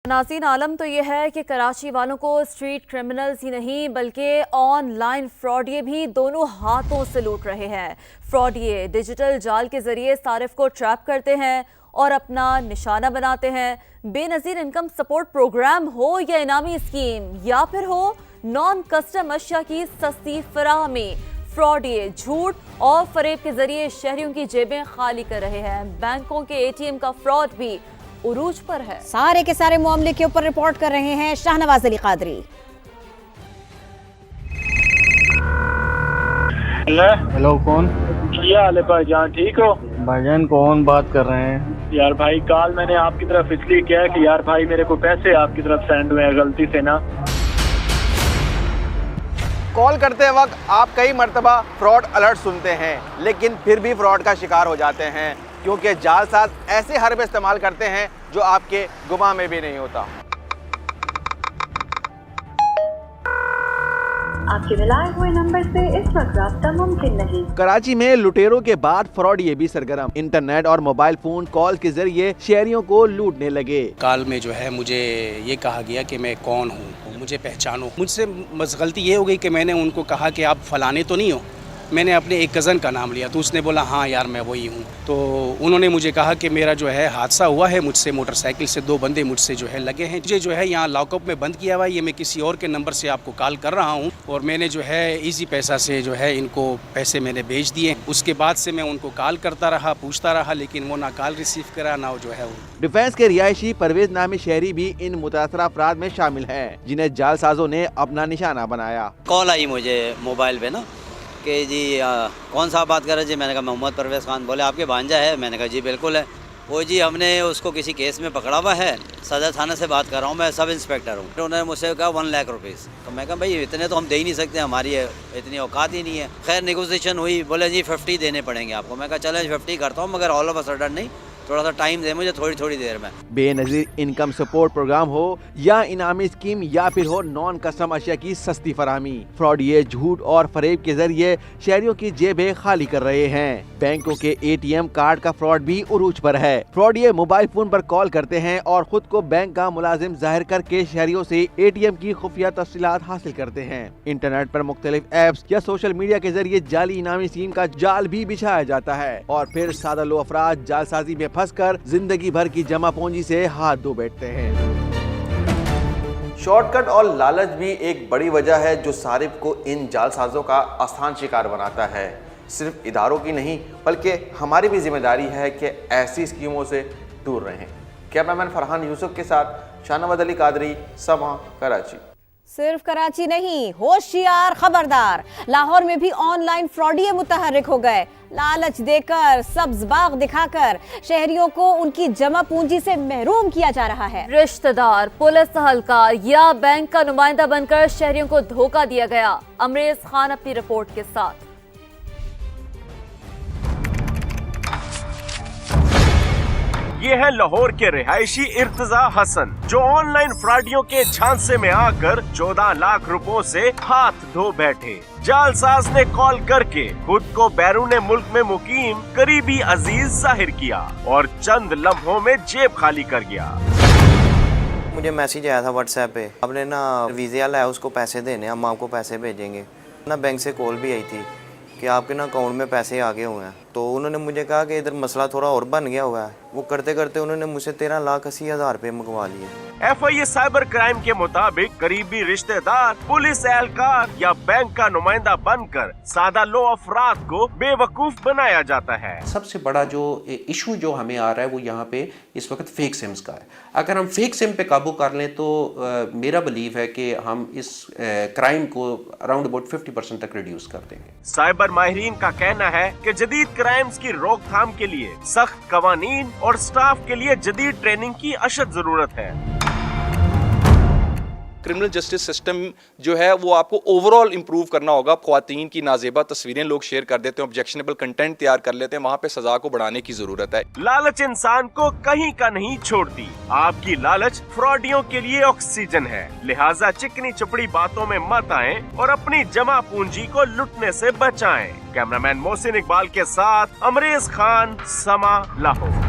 नाज़रीन, आलम तो ये है कि कराची वालों को स्ट्रीट क्रिमिनल्स ही नहीं बल्कि ऑन लाइन फ्रॉडिये भी दोनों हाथों से लूट रहे हैं। फ्रॉडिये डिजिटल जाल के जरिए सारिफ को ट्रैप करते हैं और अपना निशाना बनाते हैं। बेनज़ीर इनकम सपोर्ट प्रोग्राम हो या इनामी स्कीम या फिर हो नॉन कस्टम अशिया की सस्ती फराहमी, फ्रॉडिये झूठ और फरेब के जरिए शहरियों की जेबें खाली कर रहे हैं। बैंकों के ATM का फ्रॉड भी उरूज पर है। सारे के सारे मामले के ऊपर रिपोर्ट कर रहे हैं शाहनवाज अली कादरी। हेलो, कौन? क्या हाल है भाईजान, ठीक हो? भाईजान कौन बात कर रहे हैं? यार भाई, कॉल मैंने आपकी तरफ इसलिए किया है कि यार भाई मेरे को पैसे आपकी तरफ सेंड हुए हैं गलती से ना। कॉल करते वक्त आप कई मर्तबा फ्रॉड अलर्ट सुनते हैं, लेकिन फिर भी फ्रॉड का शिकार हो जाते हैं क्योंकि जालसाज ऐसे हरबे इस्तेमाल करते हैं जो आपके गुमा में भी नहीं होता। आपके मिलाए हुए नंबर से इस वक्त राब्ता मुमकिन नहीं। कराची में लुटेरों के बाद फ्रॉडिये भी सरगर्म। इंटरनेट और मोबाइल फोन कॉल के जरिए शहरियों को लूटने लगे। कॉल में जो है मुझे ये कहा गया कि मैं कौन हूँ, मुझे पहचानो। मुझसे गलती ये हो गई कि मैंने उनको कहा कि आप फलाने तो नहीं हो। मैंने अपने एक कज़न का नाम लिया तो उसने बोला हाँ यार मैं वही हूँ। तो उन्होंने मुझे कहा कि मेरा जो है हादसा हुआ है, मुझसे मोटरसाइकिल से 2 बंदे मुझसे जो है लगे हैं, मुझे जो है यहाँ लॉकअप में बंद किया हुआ है, ये मैं किसी और के नंबर से आपको कॉल कर रहा हूँ और मैंने जो है इजी पैसा से जो है इनको पैसे मैंने भेज दिए। उसके बाद से मैं उनको कॉल करता रहा, पूछता रहा, लेकिन वो ना कॉल रिसीव करा ना जो है। डिफेंस के रिहायशी परवेज नामी शहरी भी इन मुतासरा अफराद में शामिल है जिन्हें जालसाजों ने अपना निशाना बनाया। कॉल आई मुझे मोबाइल पे ना कि जी कौन सा बात कर रहे जी। मैंने कहा मोहम्मद परवेज़ खान। बोले आपके भांजा है? मैंने कहा जी बिल्कुल है। वो जी हमने उसको किसी केस में पकड़ा हुआ है, सदर थाने से बात कर रहा हूँ, मैं सब इंस्पेक्टर हूँ। तो उन्होंने मुझसे कहा 1 लाख रुपीज़। तो मैं कहा भाई इतने तो हम दे ही नहीं सकते, हमारी इतनी औकात ही नहीं है। खैर नेगोशिएशन हुई, बोले जी 50 देने पड़ेंगे आपको। मैं कहा चले 50 करता हूँ, मगर ऑल ऑफ अ सडन नहीं, थोड़ा सा टाइम दे मुझे, थोड़ी देर में। बेनज़ीर इनकम सपोर्ट प्रोग्राम हो या इनामी स्कीम या फिर हो नॉन कस्टम अशिया की सस्ती फराहमी, फ्रॉडिये झूठ और फरेब के जरिए शहरियों की जेबें खाली कर रहे हैं। बैंकों के ATM कार्ड का फ्रॉड भी उरूज पर है। फ्रॉडिये मोबाइल फोन पर कॉल करते हैं और खुद को बैंक का मुलाजिम जाहिर करके शहरियों से ATM की खुफिया तफसीलात हासिल करते हैं। इंटरनेट पर मुख्तलिफ एप्स या सोशल मीडिया के जरिए जाली इनामी स्कीम का जाल भी बिछाया जाता है और फिर सादा लो अफराद जालसाजी में फंसकर जिंदगी भर की जमा पूंजी से हाथ धो बैठते हैं। शॉर्टकट और लालच भी एक बड़ी वजह है जो सारिफ को इन जालसाजों का आसान शिकार बनाता है। सिर्फ इदारों की नहीं बल्कि हमारी भी जिम्मेदारी है कि ऐसी स्कीमों से दूर रहें। कैमरामैन फरहान यूसुफ के साथ शाहनवाज अली कादरी, समा, कराची। सिर्फ कराची नहीं, होशियार खबरदार, लाहौर में भी ऑनलाइन फ्रॉडिये मुतहर्रिक हो गए। लालच देकर, सब्ज बाग दिखाकर शहरियों को उनकी जमा पूंजी से महरूम किया जा रहा है। रिश्तेदार, पुलिस एहलकार या बैंक का नुमाइंदा बनकर शहरियों को धोखा दिया गया। अमरेज खान अपनी रिपोर्ट के साथ। ये है लाहौर के रिहायशी इर्तजा हसन जो ऑनलाइन फ्रॉडियों के झांसे में आकर 14 लाख रुपयों से हाथ धो बैठे। जालसाज ने कॉल करके खुद को बैरून मुल्क में मुकीम करीबी अजीज जाहिर किया और चंद लम्हों में जेब खाली कर गया। मुझे मैसेज आया था व्हाट्सएप पे, आपने ना वीज़ा लाया उसको पैसे देने, हम आपको पैसे भेजेंगे ना। बैंक से कॉल भी आई थी कि आपके ना अकाउंट में पैसे आ गए हुए हैं। तो उन्होंने मुझे कहा कि इधर मसला थोड़ा और बन गया हुआ है। वो करते करते उन्होंने मुझसे 13,80,000 रुपये मंगवा लिए। FIA साइबर क्राइम के मुताबिक करीबी रिश्तेदार, पुलिस एहलकार या बैंक का नुमाइंदा बनकर सादा लो अफराद को बेवकूफ बनाया जाता है। सबसे बड़ा जो इशू जो हमें आ रहा है वो यहाँ पे इस वक्त फेक सिम्स का है। अगर हम फेक सिम पे काबू कर लें तो मेरा बिलीव है कि हम इस क्राइम को अराउंड अबाउट 50% तक रिड्यूस कर देंगे। साइबर माहिरीन का कहना है कि जदीद क्राइम्स की रोकथाम के लिए सख्त कवानीन और स्टाफ के लिए जदीद ट्रेनिंग की अशद जरूरत है। क्रिमिनल जस्टिस सिस्टम जो है वो आपको ओवरऑल इंप्रूव करना होगा। ख्वातीन की नाजेबा तस्वीरें लोग शेयर कर देते हैं, ऑब्जेक्शनेबल कंटेंट तैयार कर लेते हैं, वहाँ पे सजा को बढ़ाने की जरूरत है। लालच इंसान को कहीं का नहीं छोड़ती। आपकी लालच फ्रॉडियों के लिए ऑक्सीजन है, लिहाजा चिकनी चपड़ी बातों में मत आएं और अपनी जमा पूंजी को लुटने से बचाएं। कैमरामैन मोहसिन इकबाल के साथ अमरेज खान, समा, लाहौर।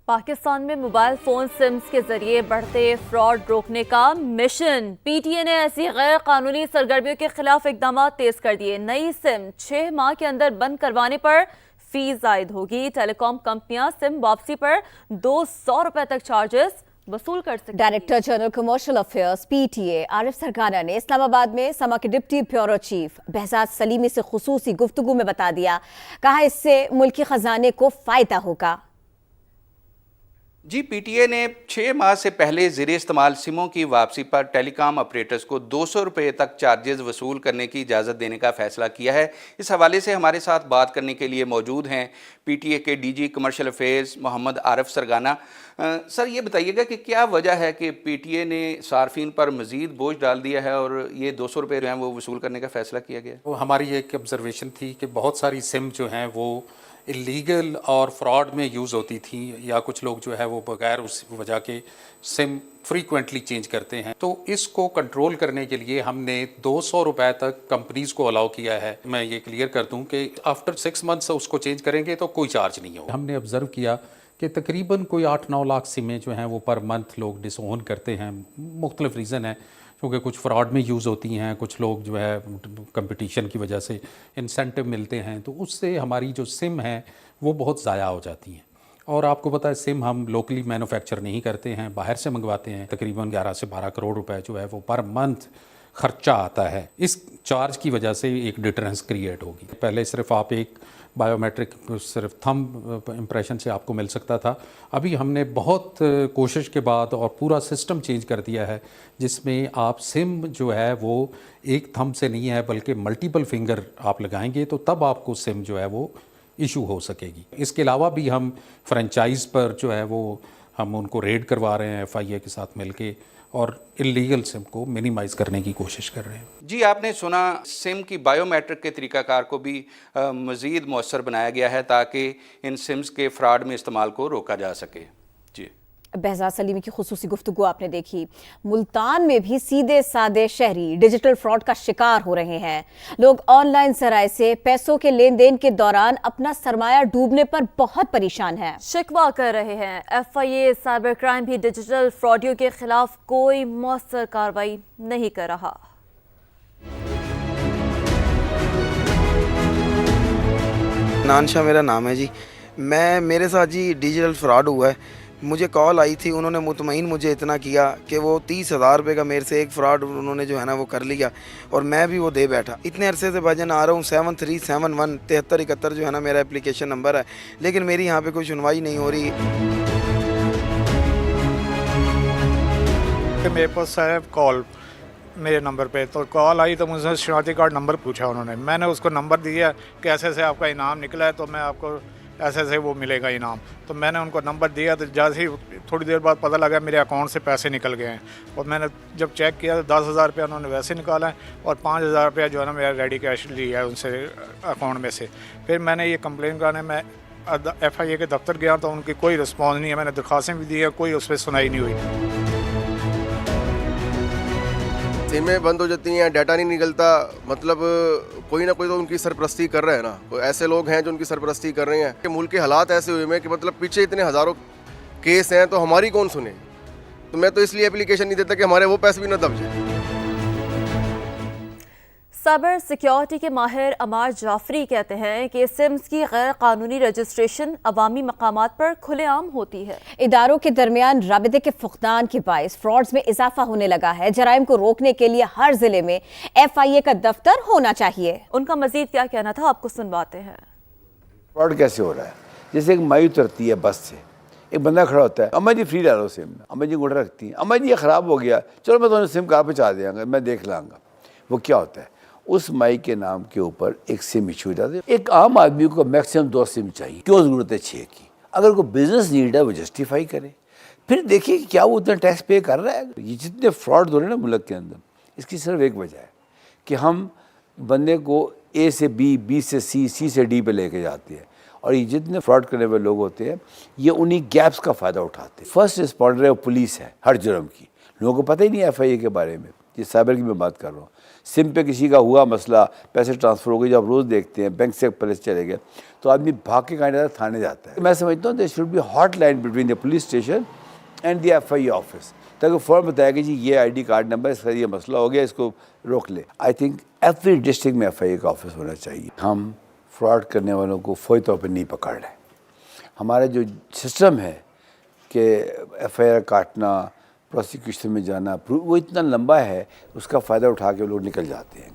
पाकिस्तान में मोबाइल फोन सिम्स के जरिए बढ़ते फ्रॉड रोकने का मिशन। पीटीए ने ऐसी गैर कानूनी सरगर्मियों के खिलाफ इकदाम तेज कर दिए। नई सिम 6 माह के अंदर बंद करवाने पर फीस आयद होगी। टेलीकॉम कंपनियां सिम वापसी पर 200 रुपए तक चार्जेस वसूल कर सकती। Director general commercial affairs PTA Arif Sargana ने इस्लामाबाद में समा के deputy bureau chief behzad Salimi से खुसूसी गुफ्तगू में बता दिया, कहा इससे मुल्की खजाने को फायदा होगा। जी, पीटीए ने 6 माह से पहले ज़ेर इस्तेमाल सिमों की वापसी पर टेलीकॉम ऑपरेटर्स को 200 रुपये तक चार्जेस वसूल करने की इजाज़त देने का फ़ैसला किया है। इस हवाले से हमारे साथ बात करने के लिए मौजूद हैं पीटीए के DG commercial affairs Mohammad Arif Sargana. Sir, ये बताइएगा कि क्या वजह है कि पीटीए ने सार्फिन पर मज़ीद बोझ डाल दिया है और ये 200 रुपये जो हैं वो वसूल करने का फ़ैसला किया गया? वो हमारी एक ऑब्जर्वेशन थी कि बहुत सारी सिम जो हैं वो इलीगल और फ्रॉड में यूज़ होती थी, या कुछ लोग जो है वो बगैर उस वजह के सिम फ्रीक्वेंटली चेंज करते हैं। तो इसको कंट्रोल करने के लिए हमने 200 रुपए तक कंपनीज़ को अलाउ किया है। मैं ये क्लियर कर दूं कि आफ्टर 6 मंथ्स उसको चेंज करेंगे तो कोई चार्ज नहीं होगा। हमने ऑब्ज़र्व किया कि तकरीबन कोई 8-9 लाख सिमें जो हैं वो पर मंथ लोग डिसओन करते हैं। मुख्तलिफ रीज़न है, क्योंकि कुछ फ्रॉड में यूज़ होती हैं, कुछ लोग जो है कंपटीशन की वजह से इंसेंटिव मिलते हैं, तो उससे हमारी जो सिम है वो बहुत ज़ाया हो जाती हैं। और आपको पता है सिम हम लोकली मैन्युफैक्चर नहीं करते हैं, बाहर से मंगवाते हैं। तकरीबन 11 से 12 करोड़ रुपए जो है वो पर मंथ खर्चा आता है। इस चार्ज की वजह से एक डिटरेंस क्रिएट होगी। पहले सिर्फ आप एक बायोमेट्रिक सिर्फ थंब इम्प्रेशन से आपको मिल सकता था। अभी हमने बहुत कोशिश के बाद और पूरा सिस्टम चेंज कर दिया है, जिसमें आप सिम जो है वो एक थंब से नहीं है बल्कि मल्टीपल फिंगर आप लगाएंगे तो तब आपको सिम जो है वो इशू हो सकेगी। इसके अलावा भी हम फ्रेंचाइज़ पर जो है वो हम उनको रेड करवा रहे हैं FIA के साथ मिलके, और इलीगल सिम को मिनिमाइज़ करने की कोशिश कर रहे हैं। जी, आपने सुना सिम की बायोमेट्रिक के तरीक़ाकार को भी मज़ीद मौसर बनाया गया है ताकि इन सिम्स के फ्रॉड में इस्तेमाल को रोका जा सके। जी, behzad सलीमी की खुसूसी गुफ्तगू आपने देखी। मुल्तान में भी सीधे सादे शहरी डिजिटल फ्रॉड का शिकार हो रहे हैं। लोग ऑनलाइन सराय से पैसों के लेन देन के दौरान अपना सरमाया डूबने पर बहुत परेशान हैं। शिकवा कर रहे हैं। FIA साइबर क्राइम भी डिजिटल फ्रॉडियों के खिलाफ कोई मौसर कार्रवाई नहीं कर रहा। नानशा मेरा नाम है जी। मेरे साथ जी डिजिटल फ्रॉड हुआ है। मुझे कॉल आई थी, उन्होंने मुतमईन मुझे इतना किया कि वो 30,000 रुपये का मेरे से एक फ़्रॉड उन्होंने जो है ना वो कर लिया, और मैं भी वो दे बैठा। इतने अरसे से भाईजान आ रहा हूँ। 7371 7371 जो है ना मेरा एप्लीकेशन नंबर है, लेकिन मेरी यहाँ पे कोई सुनवाई नहीं हो रही। मेरे पास है कॉल मेरे नंबर पे, तो कॉल आई तो मुझसे शनाख्ती कार्ड नंबर पूछा उन्होंने। मैंने उसको नंबर दिया कि ऐसे से आपका इनाम निकला है, तो मैं आपको ऐसे से वो मिलेगा इनाम। तो मैंने उनको नंबर दिया, तो जैसे ही थोड़ी देर बाद पता लगा मेरे अकाउंट से पैसे निकल गए हैं। और मैंने जब चेक किया तो 10,000 रुपया उन्होंने वैसे निकाला है, और 5,000 रुपया जो है ना मेरा रेडी कैश लिया है उनसे अकाउंट में से। फिर मैंने ये कंप्लेन कराने मैं FIA के दफ्तर गया, तो उनकी कोई रिस्पॉन्स नहीं है। मैंने दरख्वास्तें भी दी है, कोई उस पर सुनाई नहीं हुई। सिमें बंद हो जाती हैं, डाटा नहीं निकलता, मतलब कोई ना कोई तो उनकी सरपरस्ती कर रहा है ना। तो ऐसे लोग हैं जो उनकी सरपरस्ती कर रहे हैं कि मुल्क के हालात ऐसे हुए हैं कि मतलब पीछे इतने हज़ारों केस हैं, तो हमारी कौन सुने। तो मैं तो इसलिए एप्लीकेशन नहीं देता कि हमारे वो पैसे भी ना दब जाए। साइबर सिक्योरिटी के माहिर अमार जाफरी कहते हैं कि सिम्स की गैर कानूनी रजिस्ट्रेशन अवामी मकामात पर खुलेआम होती है। इदारों के दरमियान राबिते के फुकदान के बायस फ्रॉड्स में इजाफा होने लगा है। जराइम को रोकने के लिए हर जिले में FIA का दफ्तर होना चाहिए। उनका मजीद क्या कहना था, आपको सुनवाते हैं। फ्रॉड कैसे हो रहा है? जैसे एक माई उतरती है बस से, एक बंदा खड़ा होता है, अम्मा जी फ्री डालो सिम, अम्मा जी गुड़ रखती हैं, अम्मा जी ये ख़राब हो गया, चलो मैं तुम्हें सिम कहाँ पहुँचा देंगे, मैं देख लाऊंगा। वो क्या होता है, उस माई के नाम के ऊपर एक सिम इशू हो जाती है। एक आम आदमी को मैक्सिमम 2 सिम चाहिए, क्यों ज़रूरत है 6 की? अगर कोई बिजनेस नीड है वो जस्टिफाई करे, फिर देखिए कि क्या वो उतना टैक्स पे कर रहा है। ये जितने फ्रॉड हो रहे हैं ना मुल्क के अंदर, इसकी सिर्फ एक वजह है कि हम बंदे को A से B, B से C, C से D पे लेके जाते हैं, और ये जितने फ्रॉड करने वाले लोग होते हैं ये उन्हीं गैप्स का फ़ायदा उठाते हैं। फर्स्ट रिस्पॉन्डर है वो पुलिस है हर जुर्म की, लोगों को पता ही नहीं है FIA के बारे में। یہ سائبر کی میں بات کر رہا ہوں. سم پہ کسی کا ہوا مسئلہ, پیسے ٹرانسفر ہو گئے, جو آپ روز دیکھتے ہیں بینک سے پیسے چلے گئے تو آدمی بھاگ کے کہیں جاتا ہے, تھانے جاتا ہے. میں سمجھتا ہوں there should be hot line between the police station and the FIA office, تاکہ فوراً بتایا کہ جی یہ ID کارڈ نمبر, اس کا یہ مسئلہ ہو گیا, اس کو روک لے. آئی تھنک ایوری ڈسٹرکٹ میں FIA کا آفس ہونا چاہیے. ہم فراڈ کرنے والوں کو فوری طور پہ نہیں پکڑ رہے. ہمارا جو سسٹم ہے کہ FIR کاٹنا, پروسیکیوشن میں جانا, وہ اتنا لمبا ہے, اس کا فائدہ اٹھا کے لوگ نکل جاتے ہیں.